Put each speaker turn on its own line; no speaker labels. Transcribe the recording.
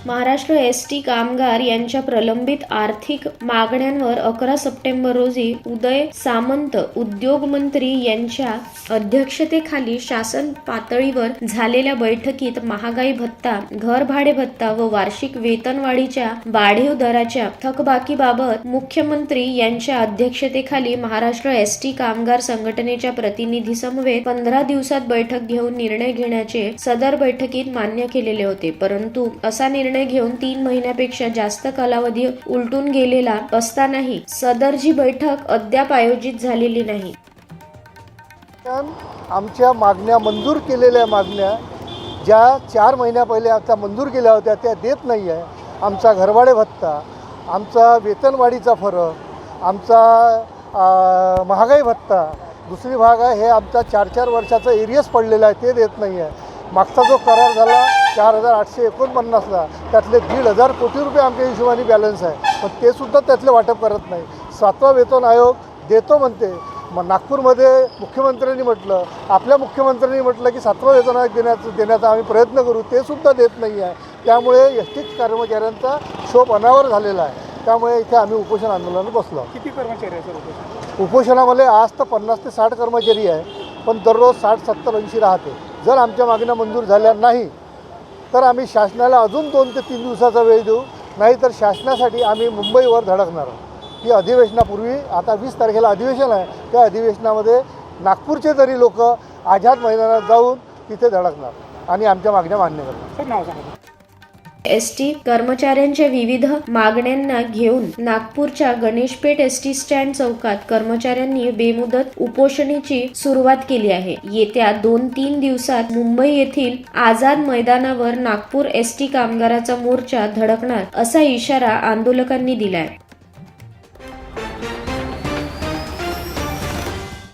Maharashtra ST कामगार यांच्या प्रलंबित आर्थिक मागण्यांवर 11 सप्टेंबर रोजी उदय सामंत उद्योगमंत्री यांच्या अध्यक्षतेखाली शासन पातळीवर झालेल्या बैठकीत महागाई भत्ता, घर भाडे भत्ता व वार्षिक वेतनवाढीच्या वाढीव दराच्या थकबाकीबाबत मुख्यमंत्री यांच्या अध्यक्षतेखाली महाराष्ट्र एसटी कामगार संघटनेच्या प्रतिनिधीसमवेत 15 दिवसात बैठक घेऊन निर्णय घेण्याचे सदर बैठकीत मान्य केलेले होते. परंतु असा निर्णय घेऊन 3 महिन्यापेक्षा जास्त कालावधी उलटून गेलेला असतानाही सदरची बैठक अद्याप आयोजित झालेली नाही.
आमच्या मागण्या मंजूर केलेल्या मागण्या ज्या 4 महिन्या पहिले आता मंजूर केल्या होत्या त्या देत नाही आहे. आमचा घरभाडे भत्ता, आमचा वेतनवाढीचा फरक, आमचा महागाई भत्ता, दुसरी भाग आहे हे आमचा 4-4 वर्षाचा एरियस पडलेला आहे ते देत नाही आहे. मागचा जो करार झाला 4,849ला त्यातले 1,500 कोटी रुपये आमच्या हिशोबाने बॅलन्स आहे, पण ते सुद्धा त्यातले वाटप करत नाही. 7वा वेतन आयोग देतो म्हणते. मग नागपूरमध्ये मुख्यमंत्र्यांनी म्हटलं, आपल्या मुख्यमंत्र्यांनी म्हटलं की 7वा वेतन आयोग देण्याचा आम्ही प्रयत्न करू, ते सुद्धा देत नाही आहे. त्यामुळे एस टी कर्मचाऱ्यांचा शोभ अनावर झालेला आहे. त्यामुळे इथे आम्ही उपोषण आंदोलनात बसलो.
किती कर्मचारी आहे सर
उपोषणामध्ये? आज तर 50 ते 60 कर्मचारी आहे, पण दररोज 60, 70, 80 राहते. जर आमच्या मागण्या मंजूर झाल्या नाही तर आम्ही शासनाला अजून 2 ते 3 दिवसाचा वेळ देऊ, नाहीतर शासनासाठी आम्ही मुंबईवर धडकणार आहोत. ही अधिवेशनापूर्वी आता 20 तारखेला अधिवेशन आहे, त्या अधिवेशनामध्ये नागपूरचे तरी लोक आझाद मैदानात जाऊन तिथे धडकणार आणि आमच्या मागण्या मान्य करणार.
सर नाव सांगा.
एसटी कर्मचाऱ्यांच्या विविध मागण्यांना घेऊन नागपूरच्या गणेशपेठ एसटी स्टँड चौकात कर्मचाऱ्यांनी बेमुदत उपोषणाची सुरुवात केली आहे. येत्या 2-3 दिवसात मुंबई येथील आझाद मैदानावर नागपूर एसटी कामगाराचा मोर्चा धडकणार असा इशारा आंदोलकांनी दिलाय.